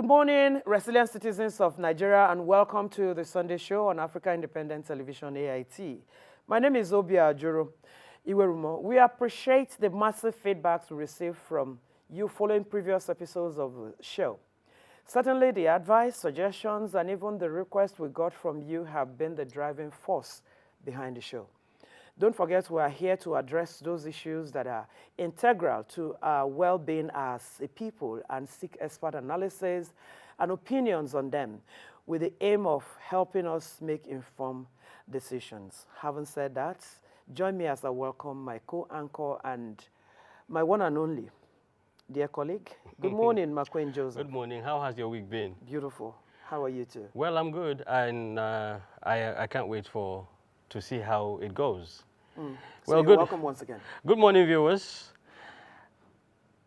Good morning, resilient citizens of Nigeria, and welcome to the Sunday show on Africa Independent Television, AIT. My name is Obia Ajuru Iwerumo. We appreciate the massive feedback we received from you following previous episodes of the show. Certainly, the advice, suggestions, and even the requests we got from you have been the driving force behind the show. Don't forget, we are here to address those issues that are integral to our well-being as a people and seek expert analysis and opinions on them with the aim of helping us make informed decisions. Having said that, join me as I welcome my co-anchor and my one and only dear colleague. Good morning, McQueen Joseph. Good morning. How has your week been? Beautiful. How are you too? Well, I'm good, and I can't wait to see how it goes. So well, welcome once again. Good morning, viewers.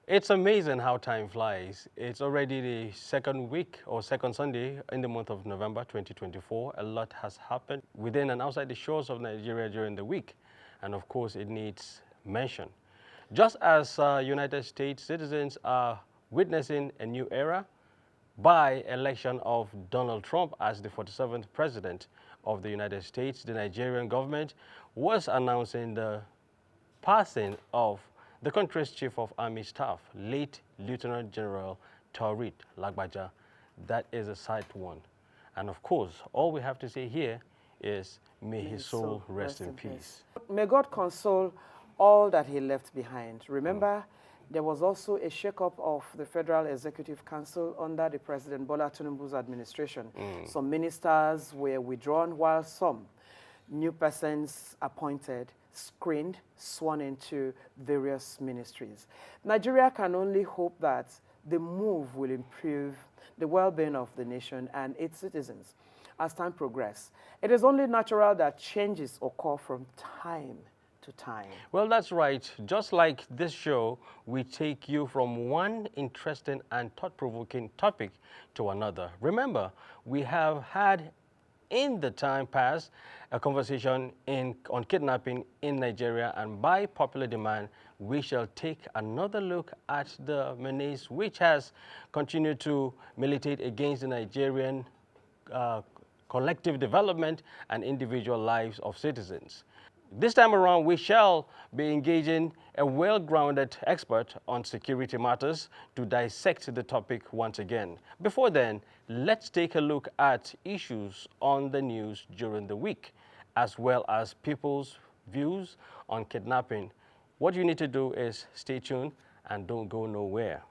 It's amazing how time flies. It's already the second week or second Sunday in the month of November 2024. A lot has happened within and outside the shores of Nigeria during the week, and of course, it needs mention. Just as United States citizens are witnessing a new era by election of Donald Trump as the 47th president of the United States, the Nigerian government was announcing the passing of the country's chief of army staff, late Lieutenant General Taurid Lagbaja. That is a sad one. And of course, all we have to say here is, may his soul rest in peace. May God console all that he left behind. Remember, there was also a shakeup of the Federal Executive Council under the President Bola Tinubu's administration. Some ministers were withdrawn, while some new persons appointed, screened, sworn into various ministries. Nigeria can only hope that the move will improve the well-being of the nation and its citizens as time progresses. It is only natural that changes occur from time to time. Well, that's right. Just like this show, we take you from one interesting and thought-provoking topic to another. Remember, we have had in the time past a conversation on kidnapping in Nigeria, and by popular demand, we shall take another look at the menace which has continued to militate against the Nigerian collective development and individual lives of citizens. This time around, we shall be engaging a well-grounded expert on security matters to dissect the topic once again. Before then, let's take a look at issues on the news during the week, as well as people's views on kidnapping. What you need to do is stay tuned and don't go nowhere.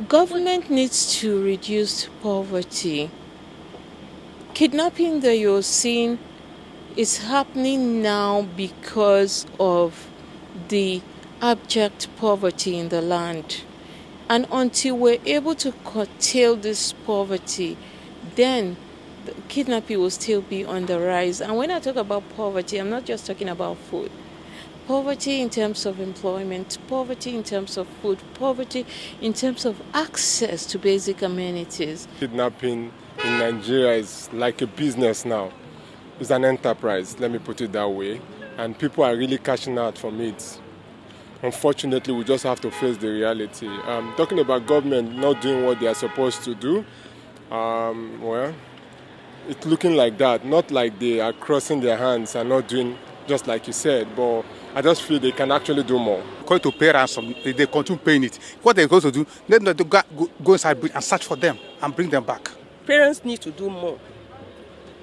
Government needs to reduce poverty. Kidnapping that you're seeing is happening now because of the abject poverty in the land. And until we're able to curtail this poverty, then the kidnapping will still be on the rise. And when I talk about poverty, I'm not just talking about food. Poverty in terms of employment, poverty in terms of food, poverty in terms of access to basic amenities. Kidnapping in Nigeria is like a business now. It's an enterprise, let me put it that way. And people are really cashing out from it. Unfortunately, we just have to face the reality. Talking about government not doing what they are supposed to do, well, it's looking like that. Not like they are crossing their hands and not doing just like you said, but I just feel they can actually do more. Going to pay ransom, they continue paying it. What they're going to do, let them go inside and search for them and bring them back. Parents need to do more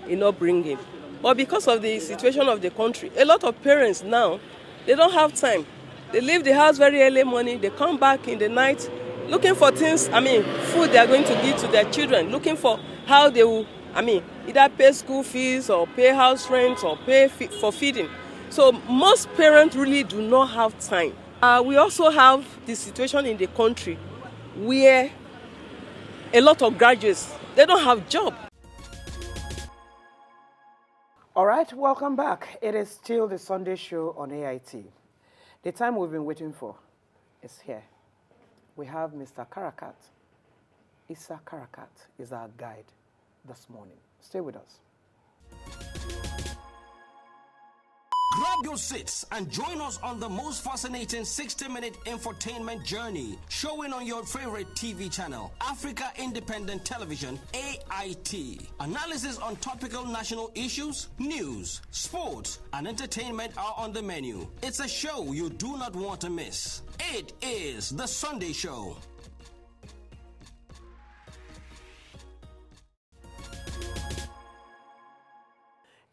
in not bringing. But because of the situation of the country, a lot of parents now, they don't have time. They leave the house very early morning, they come back in the night looking for things, food they are going to give to their children, looking for how they will, either pay school fees or pay house rent or pay for feeding. So most parents really do not have time. We also have the situation in the country where a lot of graduates, they don't have job. All right, welcome back. It is still the Sunday show on AIT. The time we've been waiting for is here. We have Mr. Karakat. Issa Karakat is our guide this morning. Stay with us. Grab your seats and join us on the most fascinating 60-minute infotainment journey, showing on your favorite TV channel, Africa Independent Television, AIT. Analysis on topical national issues, news, sports, and entertainment are on the menu. It's a show you do not want to miss. It is The Sunday Show.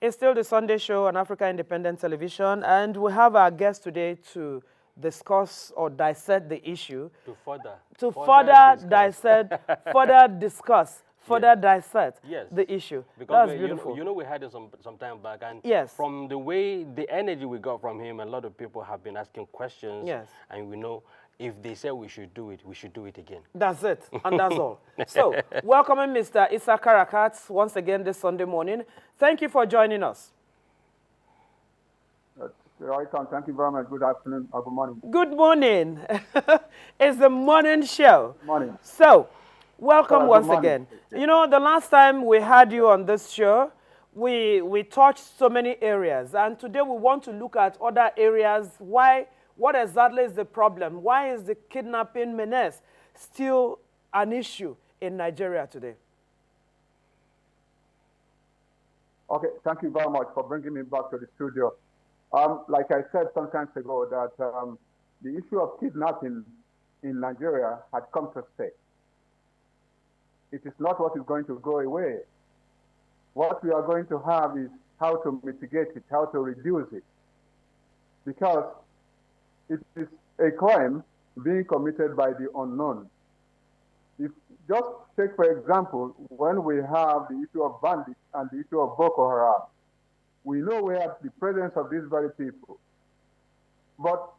It's still the Sunday show on Africa Independent Television, and we have our guest today to discuss or dissect the issue. Dissect the issue. Because That's beautiful. we had it some time back, and yes, from the way, the energy we got from him, a lot of people have been asking questions. Yes. And we know if they say we should do it again. That's it, and that's all. So, welcoming Mr. Issa Karakat once again this Sunday morning. Thank you for joining us. Welcome. Thank you very much. Good afternoon or good morning. Good morning. It's the morning show. Morning. So, welcome once again. You know, the last time we had you on this show, we touched so many areas, and today we want to look at other areas. What exactly is the problem? Why is the kidnapping menace still an issue in Nigeria today? Okay, thank you very much for bringing me back to the studio. Like I said some time ago, that the issue of kidnapping in Nigeria had come to stay. It is not what is going to go away. What we are going to have is how to mitigate it, how to reduce it. Because it is a crime being committed by the unknown. If just take, for example, when we have the issue of bandits and the issue of Boko Haram, we know where the presence of these very people. But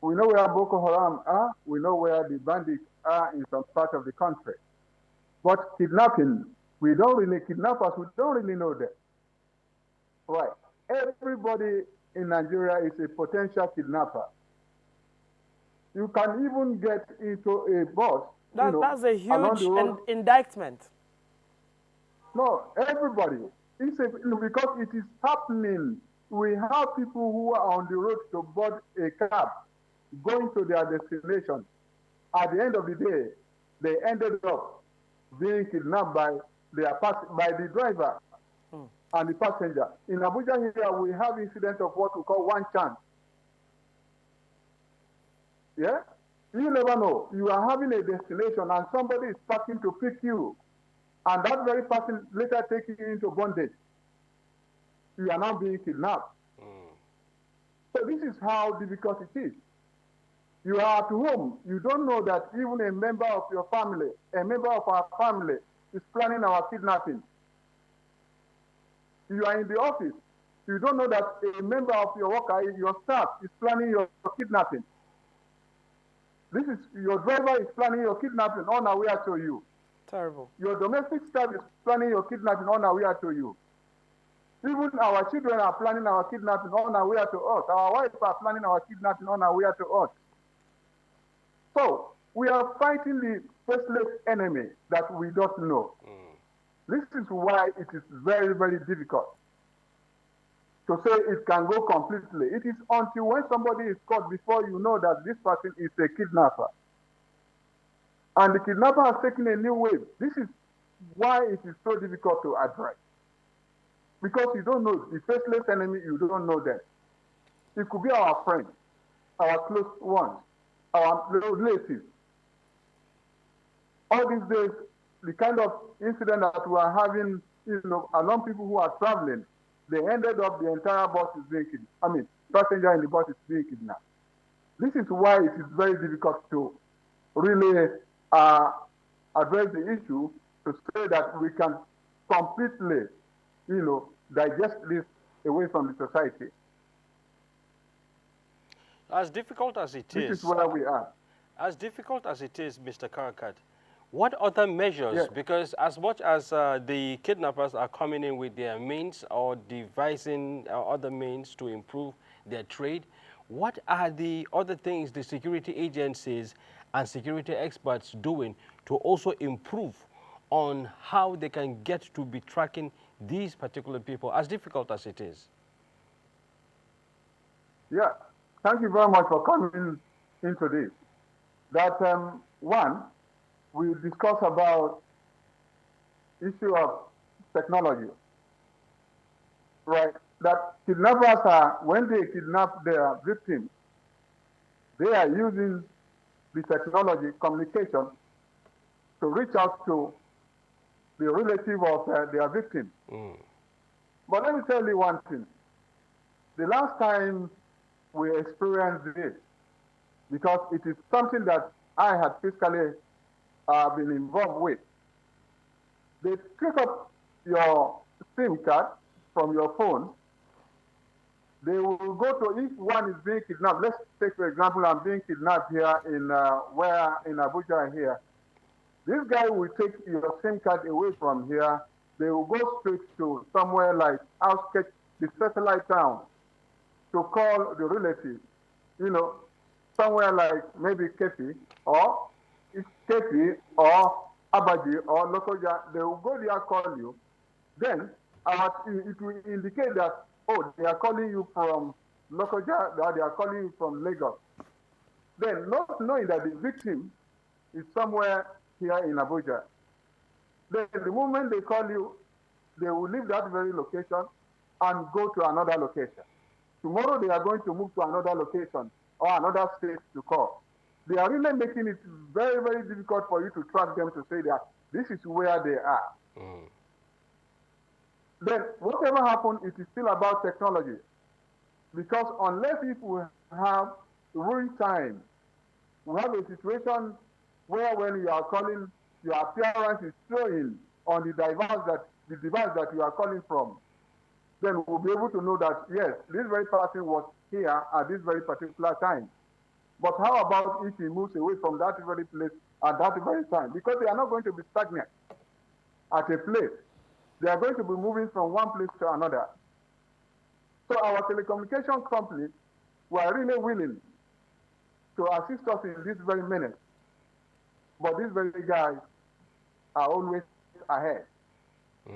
we know where Boko Haram are, we know where the bandits are in some part of the country. But kidnapping, kidnappers, we don't really know them. Right. Everybody in Nigeria is a potential kidnapper. You can even get into a bus. That's a huge indictment. No, everybody. Because it is happening. We have people who are on the road to board a cab, going to their destination. At the end of the day, they ended up being kidnapped by the driver and the passenger. In Abuja here, we have incident of what we call one chance. Yeah? You never know. You are having a destination and somebody is passing to pick you. And that very person later takes you into bondage. You are now being kidnapped. So this is how difficult it is. You are at home. You don't know that even a member of your family, a member of our family, is planning our kidnapping. You are in the office. You don't know that a member of your worker, your staff, is planning your kidnapping. This is your driver is planning your kidnapping unaware to you. Terrible. Your domestic staff is planning your kidnapping unaware to you. Even our children are planning our kidnapping unaware to us. Our wives are planning our kidnapping unaware to us. So we are fighting the faceless enemy that we don't know. This is why it is very, very difficult to say it can go completely. It is until when somebody is caught before you know that this person is a kidnapper. And the kidnapper has taken a new wave. This is why it is so difficult to address. Because you don't know the faceless enemy, you don't know them. It could be our friends, our close ones, our relatives. All these days, the kind of incident that we are having, among people who are traveling, they ended up the entire bus is being kidnapped. I mean, passenger in the bus is being kidnapped. This is why it is very difficult to really address the issue to say that we can completely, digest this away from the society. As difficult as it This is where we are. As difficult as it is, Mr. Karakat, what other measures, Yes. because as much as the kidnappers are coming in with their means or devising other means to improve their trade, what are the other things the security agencies and security experts doing to also improve on how they can get to be tracking these particular people, as difficult as it is? Yeah, thank you very much for coming into this. That one, we discuss about issue of technology, right? That kidnappers are, when they kidnap their victims, they are using the technology communication to reach out to the relative of their victim. But let me tell you one thing. The last time we experienced this, because it is something that I had physically been involved with, they pick up your SIM card from your phone. They will go to, if one is being kidnapped, let's take for example, I'm being kidnapped here in Abuja here. This guy will take your SIM card away from here. They will go straight to somewhere like outskirts, the satellite town, to call the relative. Somewhere like maybe Kefi or Abaji or Lokoja. They will go there, call you. Then it will indicate that, oh, they are calling you from Lokoja, or they are calling you from Lagos. Then, not knowing that the victim is somewhere here in Abuja, then the moment they call you, they will leave that very location and go to another location. Tomorrow they are going to move to another location or another state to call. They are really making it very, very difficult for you to track them to say that this is where they are. Then whatever happens, it is still about technology. Because unless if we have real time, we have a situation where when you are calling, your appearance is showing on the device that you are calling from, then we'll be able to know that, yes, this very person was here at this very particular time. But how about if he moves away from that very place at that very time? Because they are not going to be stagnant at a place. They are going to be moving from one place to another. So our telecommunication companies were really willing to assist us in this very minute. But these very guys are always ahead,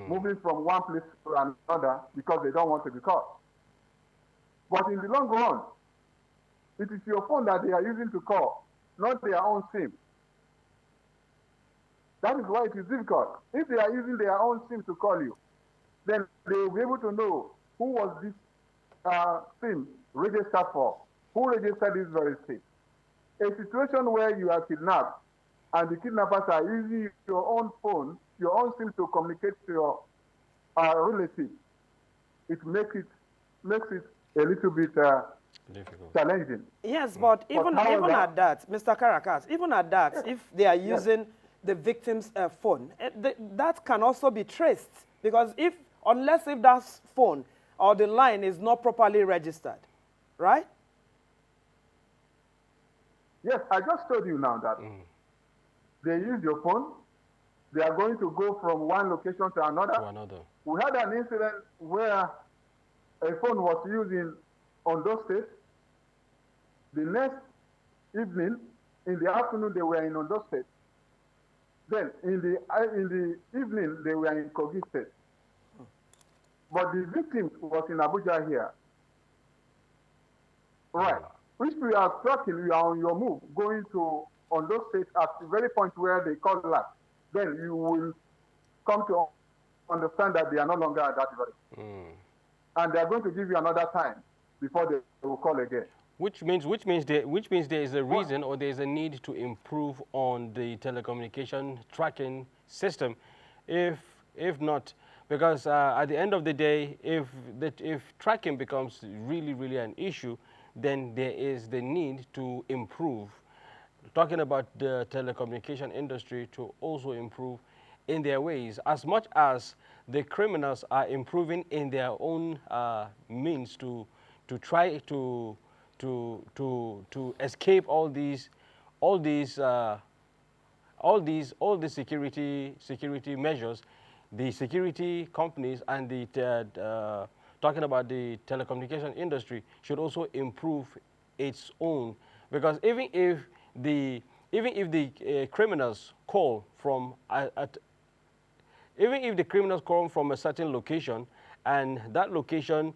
moving from one place to another because they don't want to be caught. But in the long run, it is your phone that they are using to call, not their own SIM. That is why it is difficult. If they are using their own SIM to call you, then they will be able to know who was this SIM registered for, who registered this very SIM. A situation where you are kidnapped and the kidnappers are using your own phone, your own SIM to communicate to your relative, it makes it a little bit Difficult. challenging. Yes, but even however, at that, Mr. Karakas, even at that, if they are using the victim's phone, that can also be traced, because unless if that phone or the line is not properly registered, right? yes, I just told you now that they use your phone. They are going to go from one location to another. We had an incident where a phone was used in Ondo State. The next evening, in the afternoon, they were in Ondo State. Then, in the evening, they were in Kogi State. But the victim was in Abuja here. Right. If we are tracking, we are on your move, going to Ondo State at the very point where they call last. Then you will come to understand that they are no longer at that very. And they are going to give you another time before they will call again. Which means there is a reason or there is a need to improve on the telecommunication tracking system, if not, because at the end of the day, if tracking becomes really an issue, then there is the need to improve. Talking about the telecommunication industry to also improve in their ways, as much as the criminals are improving in their own means to try to escape all these security measures. The security companies and the talking about the telecommunication industry should also improve its own, because even if the criminals call from a certain location, and that location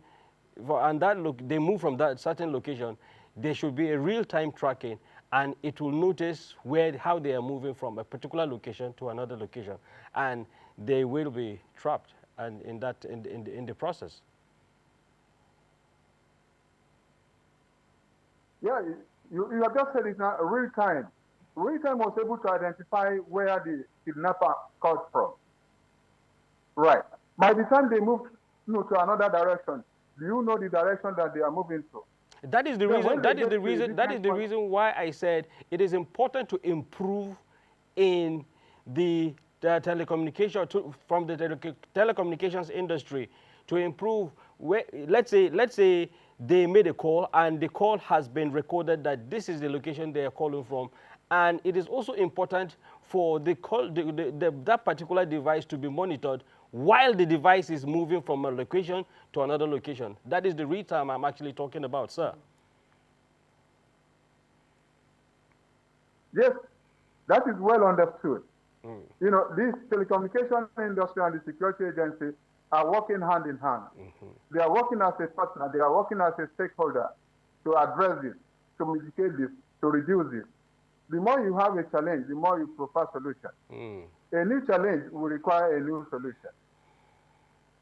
they move from that certain location, there should be a real-time tracking, and it will notice how they are moving from a particular location to another location, and they will be trapped and in the process. Yeah, you have just said it's not real time. Real time was able to identify where the kidnapper called from. Right. By the time they move to another direction, do you know the direction that they are moving to? That is the reason. That is the reason why I said it is important to improve in the telecommunication from the telecommunications industry, to improve. Let's say they made a call and the call has been recorded that this is the location they are calling from, and it is also important for that particular device to be monitored while the device is moving from a location to another location. That is the real time I'm actually talking about, sir. Yes, that is well understood. You know, this telecommunication industry and the security agency are working hand in hand. They are working as a partner, they are working as a stakeholder to address this, to mitigate this, to reduce this. The more you have a challenge, the more you propose solution. A new challenge will require a new solution.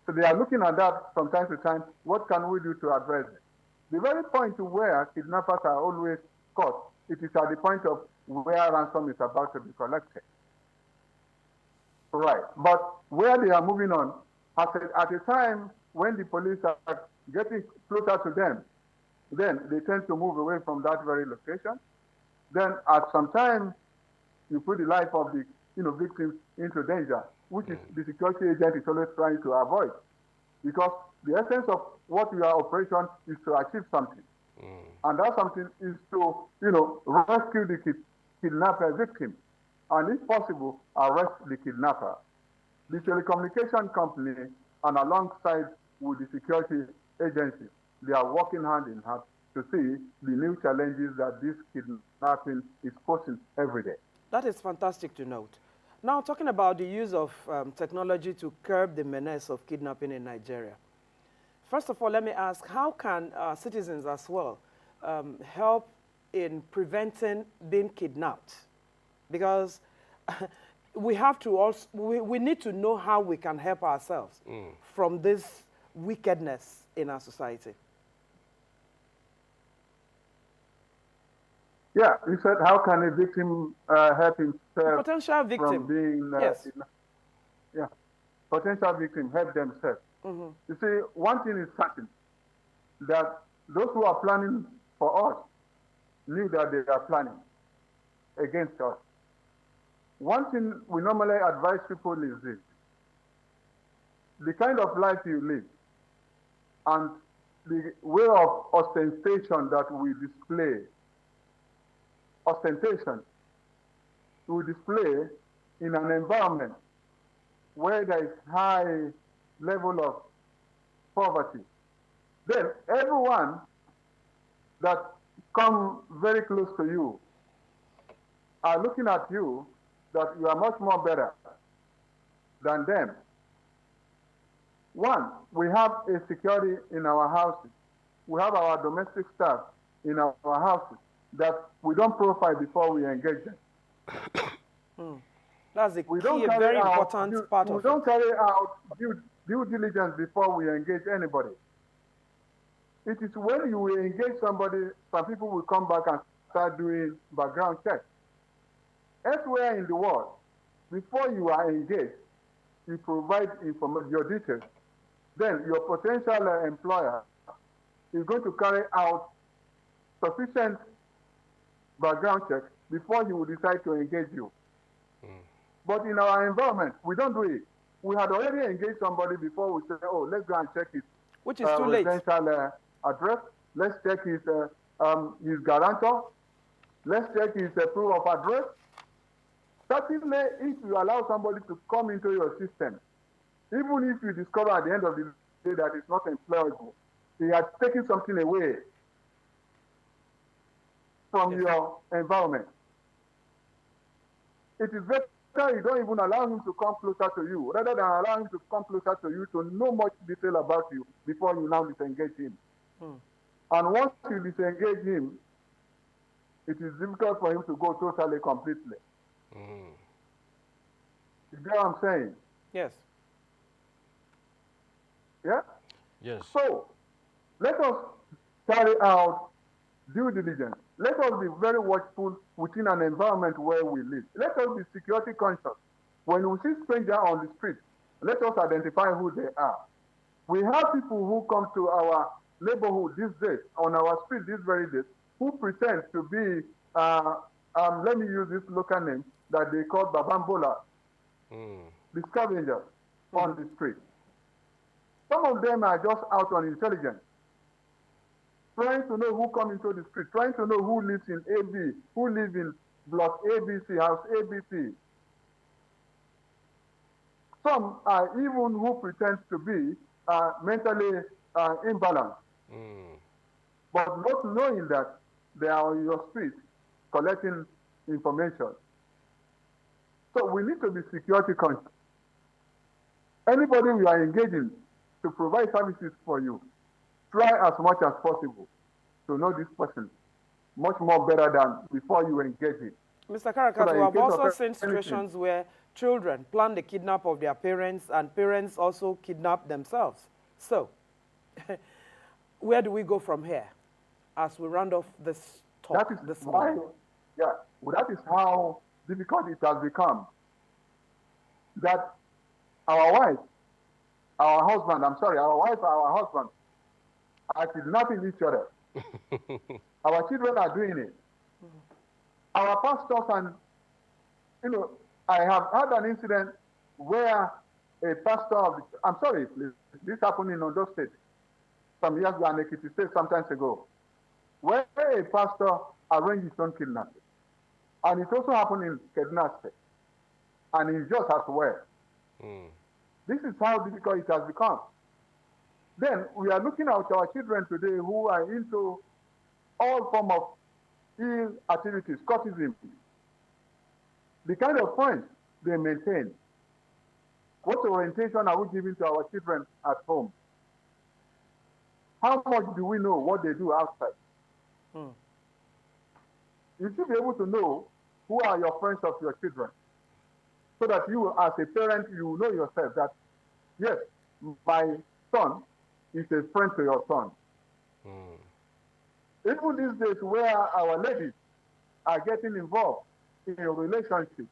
So they are looking at that from time to time. What can we do to address it? The very point where kidnappers are always caught, it is at the point of where ransom is about to be collected. Right. But where they are moving on, at a time when the police are getting closer to them, then they tend to move away from that very location. Then at some time, you put the life of the victims into danger, which is the security agent is always trying to avoid. Because the essence of what your operation is to achieve something. And that something is to, rescue the kidnapper victim. And if possible, arrest the kidnapper. The telecommunication company, and alongside with the security agencies, they are working hand in hand to see the new challenges that this kidnapping is posing every day. That is fantastic to note. Now, talking about the use of technology to curb the menace of kidnapping in Nigeria. First of all, let me ask, how can citizens as well help in preventing being kidnapped? Because we have to also, we need to know how we can help ourselves from this wickedness in our society. Yeah, you said, how can a victim help himself potential victim from being yes. Yeah, potential victim help themselves. You see, one thing is certain, that those who are planning for us knew that they are planning against us. One thing we normally advise people is this: the kind of life you live and the way of ostentation that we display, ostentation we display in an environment where there is high level of poverty, then everyone that come very close to you are looking at you that you are much more better than them. One, we have a security in our houses. We have our domestic staff in our houses that we don't profile before we engage them. That's a We key, don't a carry very out important part we of don't it. carry out due diligence before we engage anybody. It is when you will engage somebody, some people will come back and start doing background checks. Elsewhere in the world, before you are engaged, you provide your details. Then your potential employer is going to carry out sufficient background checks before he will decide to engage you. But in our environment, we don't do it. We had already engaged somebody before we say, oh, let's go and check his Which is too late. residential address. Let's check his guarantor. Let's check his proof of address. Certainly, if you allow somebody to come into your system, even if you discover at the end of the day that it's not employable, he has taken something away from your environment. It is better you don't even allow him to come closer to you, rather than allow him to come closer to you to know much detail about you before you now disengage him. And once you disengage him, it is difficult for him to go totally, completely. You get what I'm saying? Yes. Yeah? Yes. So, let us carry out due diligence. Let us be very watchful within an environment where we live. Let us be security conscious. When we see strangers on the street, let us identify who they are. We have people who come to our neighborhood these days, on our street these very days, who pretend to be, let me use this local name that they call Babambola, the scavengers on the street. Some of them are just out on intelligence, trying to know who comes into the street, trying to know who lives in AB, who lives in block ABC, house ABC. Some are even who pretend to be mentally imbalanced, but not knowing that they are on your street collecting information. So we need to be security conscious. Anybody we are engaging to provide services for you, try as much as possible to know this person much more better than before you engage him. Mr. Karakat, we have also seen situations where children plan the kidnap of their parents and parents also kidnap themselves. So, where do we go from here as we round off this talk this morning? That is how difficult it has become. That our wife, our husband are kidnapping each other. Our children are doing it. Our pastors and, I have had an incident where a pastor of this happened in Ondo State some years ago, and Ekiti State sometimes ago, where a pastor arranged his own kidnapping. And it also happened in Kaduna State, and in Jos as well. This is how difficult it has become. Then we are looking at our children today who are into all form of ill activities, courtesy, the kind of friends they maintain. What orientation are we giving to our children at home? How much do we know what they do outside? You should be able to know who are your friends of your children, so that you, as a parent, you know yourself that, yes, my son is a friend to your son. Even these days where our ladies are getting involved in relationships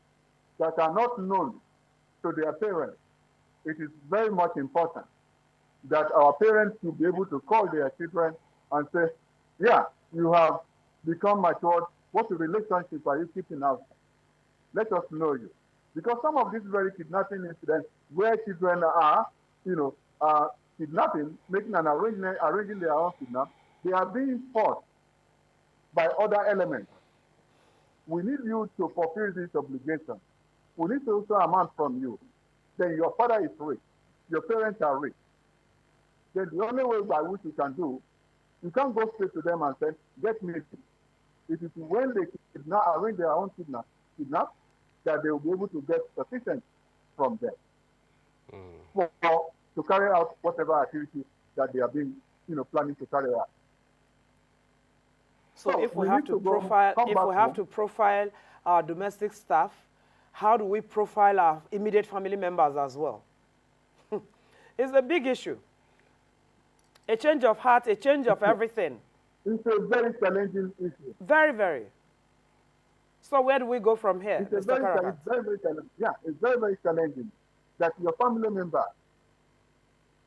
that are not known to their parents, it is very much important that our parents should be able to call their children and say, yeah, you have become matured. What relationship are you keeping out? Let us know you. Because some of these very kidnapping incidents where children are, you know, kidnapping, making an arrangement, arranging their own kidnap, they are being forced by other elements. We need you to fulfill this obligation. We need to also amount from you. Then your father is rich, your parents are rich. Then the only way by which you can do, you can't go straight to them and say, get me. It is when they arrange their own kidnap, that they will be able to get sufficient from them for, to carry out whatever activity that they have been, planning to carry out. So if we have to profile our domestic staff, how do we profile our immediate family members as well? It's a big issue. A change of heart, a change of everything. It's a very challenging issue. Very, very. So where do we go from here, It's very challenging. Yeah, it's very, very challenging that your family member,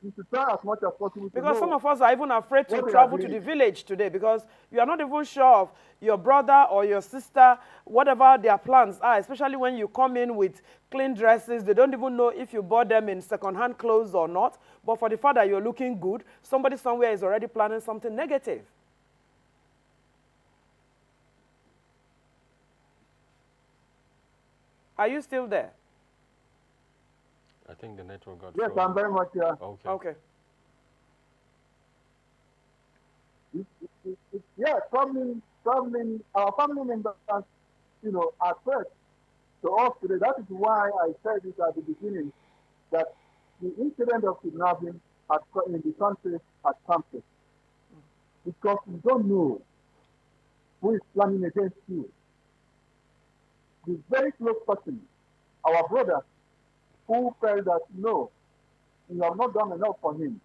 you should try as much as possible to because know some of us are even afraid to travel to the village today because you are not even sure of your brother or your sister, whatever their plans are, especially when you come in with clean dresses. They don't even know if you bought them in second-hand clothes or not. But for the fact that you're looking good, somebody somewhere is already planning something negative. Are you still there? I think the network got Yes, frozen. I'm very much here. Okay. Okay. Yeah, our family members, are threat to us today. That is why I said it at the beginning, that the incident of kidnapping in the country has come to. Because you don't know who is planning against you. The very close person, our brother, who felt that, no, you have not done enough for him.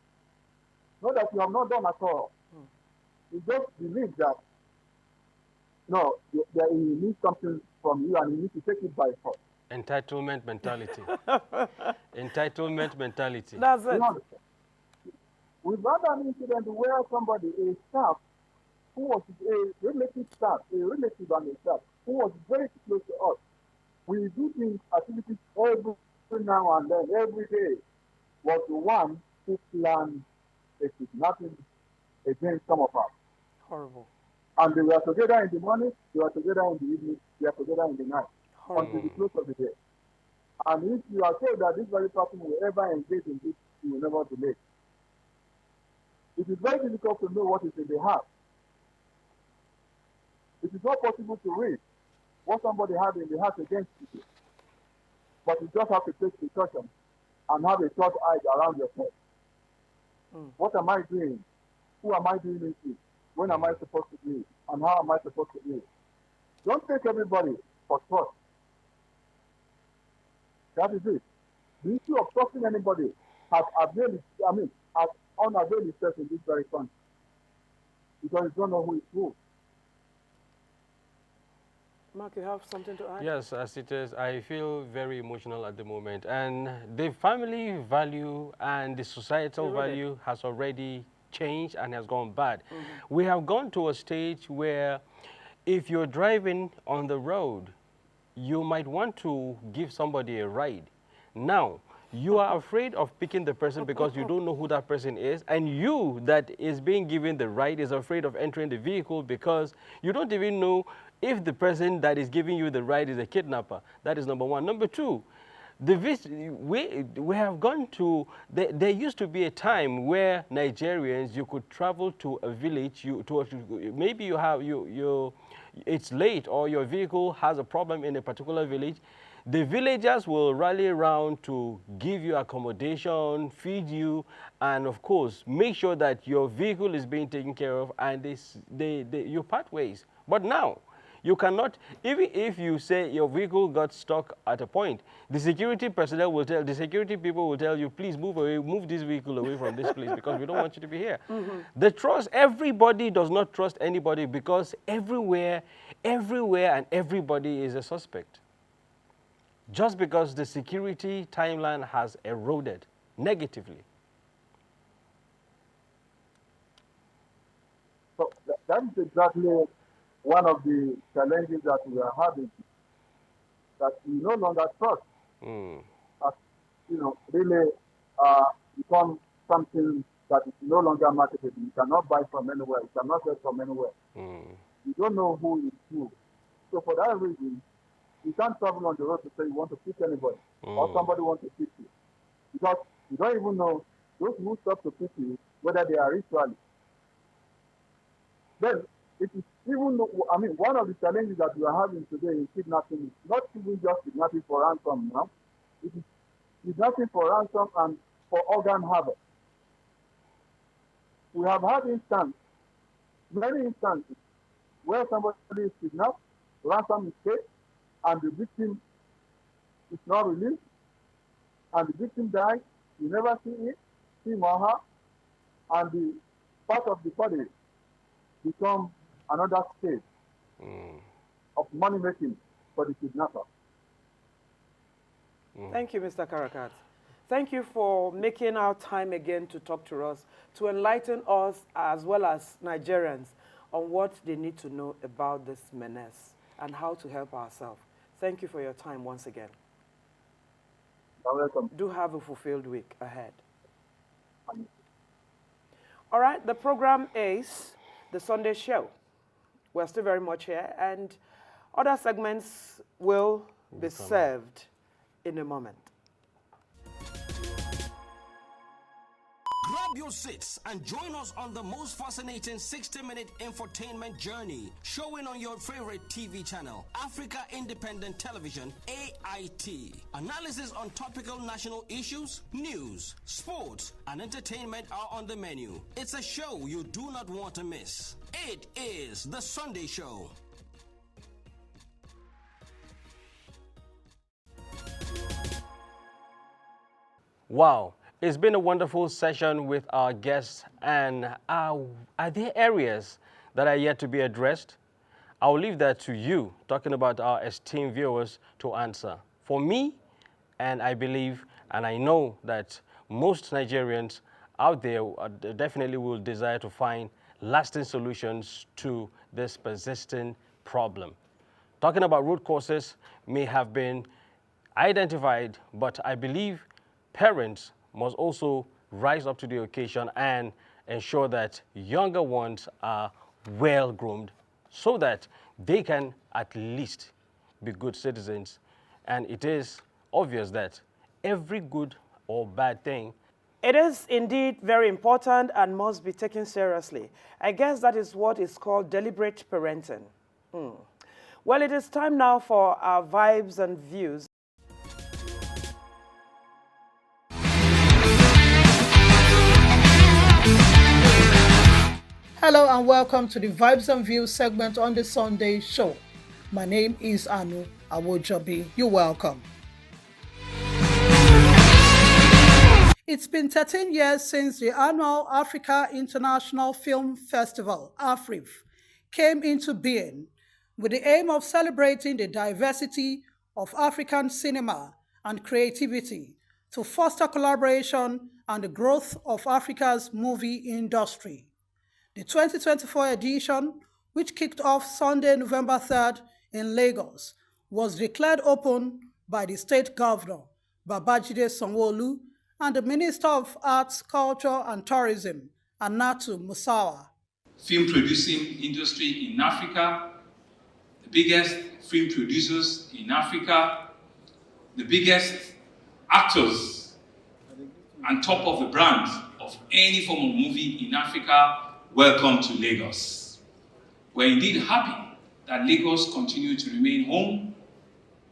Not that you have not done at all. You just believe that, no, he needs something from you and you need to take it by force. Entitlement mentality. Entitlement mentality. That's it. We've had an incident where somebody, a staff, who was a relative and a staff, who was very close to us. We do things, activities every now and then, every day, was the one who planned a kidnapping against some of us. Horrible. And they were together in the morning, they were together in the evening, they were together in the night, until the close of the day. And if you are told that this very person will ever engage in this, you will never delay. It is very difficult to know what is in the heart. It is not possible to read what somebody had in the heart against you. But you just have to take precaution and have a short eye around yourself. What am I doing? Who am I doing it with? When am I supposed to do it? And how am I supposed to do it? Don't take everybody for trust. That is it. The issue of trusting anybody has unavailed itself in this very country. Because you don't know who is who. Mark, you have something to add? Yes, as it is, I feel very emotional at the moment. And the family value and the societal value has already changed and has gone bad. We have gone to a stage where if you're driving on the road, you might want to give somebody a ride. Now, you are afraid of picking the person because you don't know who that person is, and you that is being given the ride is afraid of entering the vehicle because you don't even know if the person that is giving you the ride is a kidnapper. That is number one. Number two, we have gone to, there used to be a time where Nigerians, you could travel to a village, maybe you have, it's late or your vehicle has a problem in a particular village. The villagers will rally around to give you accommodation, feed you, and of course, make sure that your vehicle is being taken care of and you part ways. But now, you cannot, even if you say your vehicle got stuck at a point, the security personnel will tell, the security people will tell you, please move away, move this vehicle away from this place because we don't want you to be here. The trust, everybody does not trust anybody because everywhere and everybody is a suspect. Just because the security timeline has eroded negatively. that is exactly one of the challenges that we are having, that we no longer trust as, really become something that is no longer marketable. You cannot buy from anywhere. You cannot get from anywhere. You don't know who is who. So for that reason, you can't travel on the road to say you want to pick anybody or somebody wants to pick you. Because you don't even know those who stop to pick you, whether they are ritually. Then, it is even, one of the challenges that we are having today in kidnapping is not even just kidnapping for ransom now. It is kidnapping for ransom and for organ harvest. We have had many instances, where somebody is kidnapped, ransom is paid, and the victim is not released, and the victim dies. You never see him or her, and the part of the body become another stage of money making for the kidnapper. Thank you, Mr. Karakat. Thank you for making our time again to talk to us, to enlighten us as well as Nigerians on what they need to know about this menace and how to help ourselves. Thank you for your time once again. You're welcome. Do have a fulfilled week ahead. All right, the program is the Sunday Show. We're still very much here, and other segments will be served in a moment. Grab your seats and join us on the most fascinating 60-minute infotainment journey, showing on your favorite TV channel, Africa Independent Television, AIT. Analysis on topical national issues, news, sports, and entertainment are on the menu. It's a show you do not want to miss. It is The Sunday Show. Wow. It's been a wonderful session with our guests, and are there areas that are yet to be addressed? I'll leave that to you, talking about our esteemed viewers, to answer. For me, and I believe, and I know that most Nigerians out there definitely will desire to find lasting solutions to this persistent problem. Talking about root causes may have been identified, but I believe parents must also rise up to the occasion and ensure that younger ones are well groomed so that they can at least be good citizens. And it is obvious that every good or bad thing, it is indeed very important and must be taken seriously. I guess that is what is called deliberate parenting. Well, it is time now for our vibes and views. Hello and welcome to the Vibes and Views segment on the Sunday Show. My name is Anu Awojobi. You're welcome. It's been 13 years since the annual Africa International Film Festival, AFRIF, came into being with the aim of celebrating the diversity of African cinema and creativity to foster collaboration and the growth of Africa's movie industry. The 2024 edition, which kicked off Sunday, November 3rd in Lagos, was declared open by the state governor, Babajide Sanwo-Olu, and the Minister of Arts, Culture and Tourism, Annatu Musawa. Film producing industry in Africa, the biggest film producers in Africa, the biggest actors, and top of the brand of any form of movie in Africa. Welcome to Lagos. We're indeed happy that Lagos continues to remain home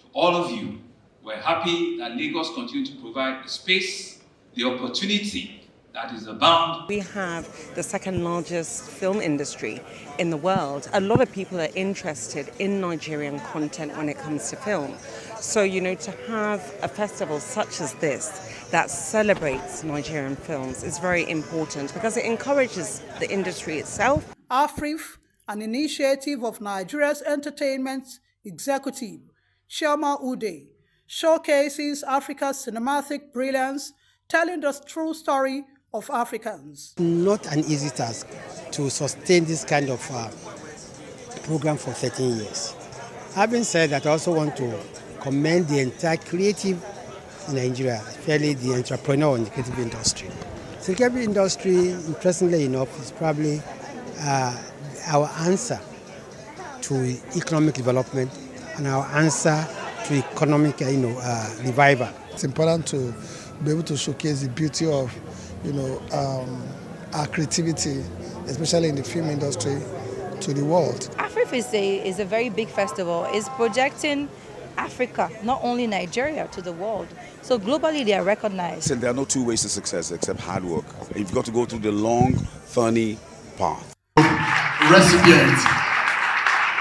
to all of you. We're happy that Lagos continues to provide the space, the opportunity that is abound. We have the second largest film industry in the world. A lot of people are interested in Nigerian content when it comes to film. So, to have a festival such as this that celebrates Nigerian films is very important because it encourages the industry itself. AFRIF, an initiative of Nigeria's entertainment executive, Chioma Ude, showcases Africa's cinematic brilliance, telling the true story of Africans. Not an easy task to sustain this kind of program for 13 years. Having said that, I also want to commend the entire creative in Nigeria, especially the entrepreneur in the creative industry. The creative industry, interestingly enough, is probably our answer to economic development and our answer to economic revival. It's important to be able to showcase the beauty of our creativity, especially in the film industry, to the world. AFRIF is a very big festival. It's projecting Africa, not only Nigeria, to the world. So globally they are recognized. And there are no two ways to success except hard work. You've got to go through the long, funny path. Recipient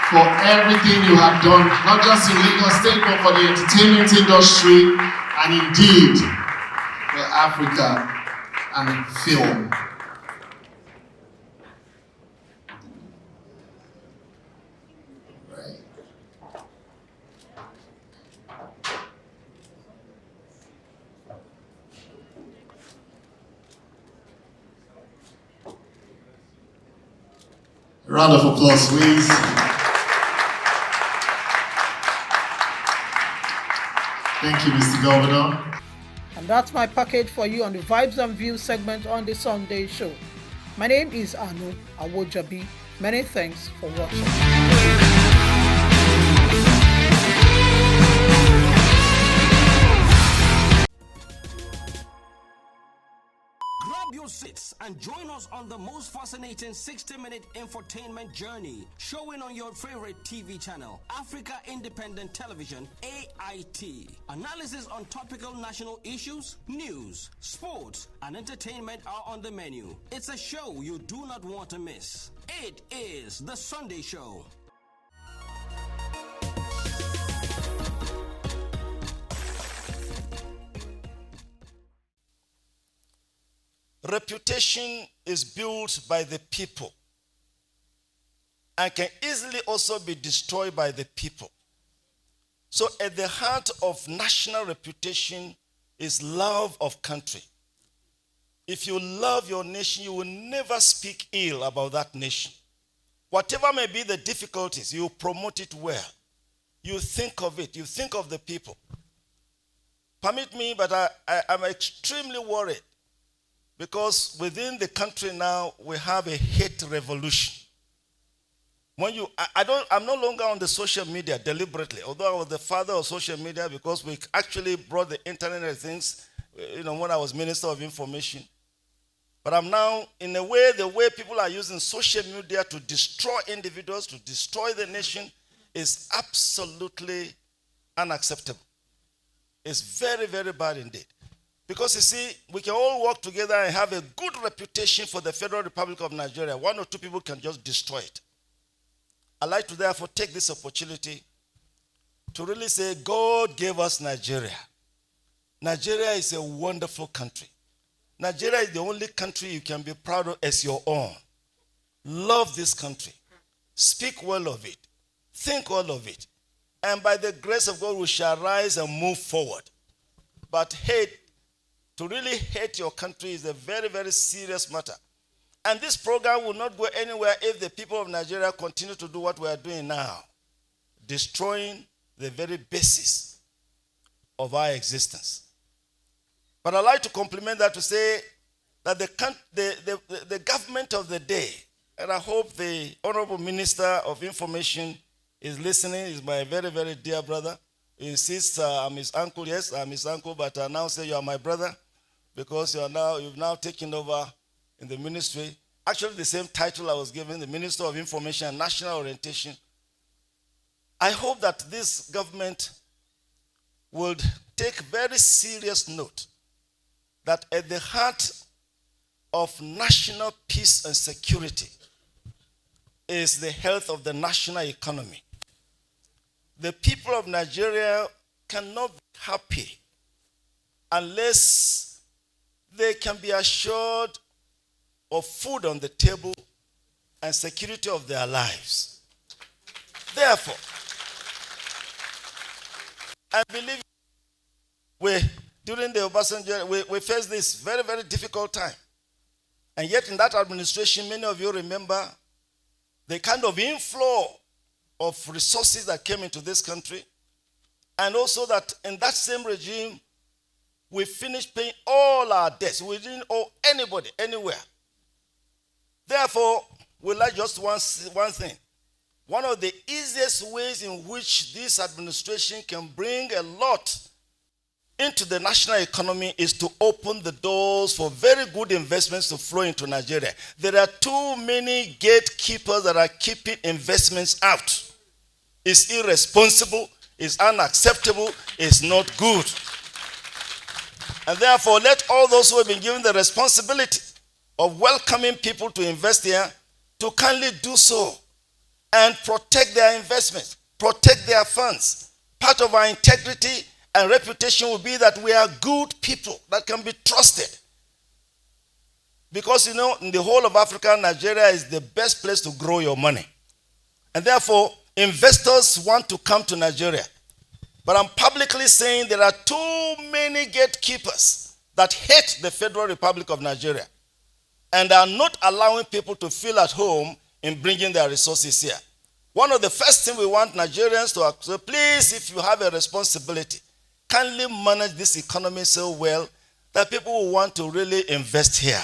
for everything you have done, not just in Lagos State, but for the entertainment industry and indeed for Africa and film. Round of applause, please. Thank you, Mr. Governor. And that's my package for you on the Vibes and Views segment on the Sunday show. My name is Anu Awojabi. Many thanks for watching. Grab your seats and join us on the most fascinating 60-minute infotainment journey, showing on your favorite TV channel, Africa Independent Television, AIT. Analysis on topical national issues, news, sports, and entertainment are on the menu. It's a show you do not want to miss. It is The Sunday Show. Reputation is built by the people and can easily also be destroyed by the people. So at the heart of national reputation is love of country. If you love your nation, you will never speak ill about that nation. Whatever may be the difficulties, you promote it well. You think of it. You think of the people. Permit me, but I'm extremely worried because within the country now, we have a hate revolution. I'm no longer on the social media deliberately, although I was the father of social media because we actually brought the internet and things, when I was Minister of Information. But I'm now, in a way, the way people are using social media to destroy individuals, to destroy the nation, is absolutely unacceptable. It's very, very bad indeed. Because you see, we can all work together and have a good reputation for the Federal Republic of Nigeria. One or two people can just destroy it. I'd like to therefore take this opportunity to really say God gave us Nigeria. Nigeria is a wonderful country. Nigeria is the only country you can be proud of as your own. Love this country. Speak well of it. Think well of it. And by the grace of God, we shall rise and move forward. But to really hate your country is a very, very serious matter. And this program will not go anywhere if the people of Nigeria continue to do what we are doing now, destroying the very basis of our existence. But I'd like to compliment that to say that the government of the day, and I hope the Honorable Minister of Information is listening, is my very, very dear brother. He insists I'm his uncle. Yes, I'm his uncle, but I now say you are my brother because you've now taken over in the ministry. Actually, the same title I was given, the Minister of Information and National Orientation. I hope that this government would take very serious note that at the heart of national peace and security is the health of the national economy. The people of Nigeria cannot be happy unless they can be assured of food on the table and security of their lives. Therefore, I believe during the Obasanjo, we faced this very, very difficult time. And yet in that administration, many of you remember the kind of inflow of resources that came into this country. And also that in that same regime, we finished paying all our debts. We didn't owe anybody, anywhere. Therefore, we like just one thing. One of the easiest ways in which this administration can bring a lot into the national economy is to open the doors for very good investments to flow into Nigeria. There are too many gatekeepers that are keeping investments out. It's irresponsible, it's unacceptable, it's not good. And therefore, let all those who have been given the responsibility of welcoming people to invest here to kindly do so and protect their investments, protect their funds. Part of our integrity and reputation will be that we are good people that can be trusted. Because, you know, in the whole of Africa, Nigeria is the best place to grow your money. And therefore, investors want to come to Nigeria. But I'm publicly saying there are too many gatekeepers that hate the Federal Republic of Nigeria and are not allowing people to feel at home in bringing their resources here. One of the first things we want Nigerians to accept, please, if you have a responsibility, kindly manage this economy so well that people will want to really invest here.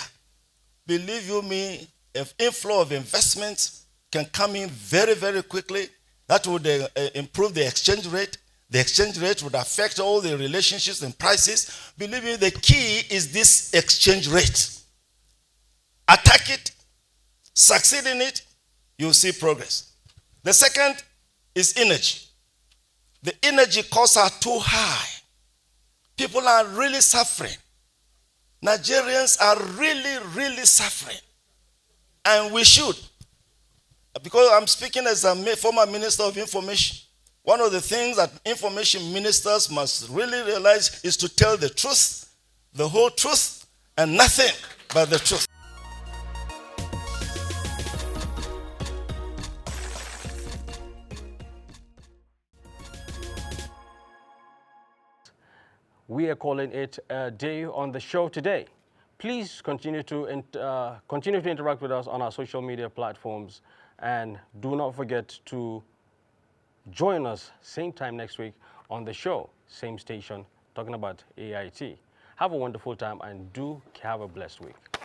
Believe you me, if inflow of investments can come in very, very quickly, that would improve the exchange rate. The exchange rate would affect all the relationships and prices. Believe me, the key is this exchange rate. Attack it, succeed in it, you'll see progress. The second is energy. The energy costs are too high. People are really suffering. Nigerians are really, really suffering. And we should. Because I'm speaking as a former Minister of Information. One of the things that information ministers must really realize is to tell the truth, the whole truth, and nothing but the truth. We are calling it a day on the show today. Please continue to interact with us on our social media platforms, and do not forget to join us same time next week on the show, same station, talking about AIT. Have a wonderful time and do have a blessed week.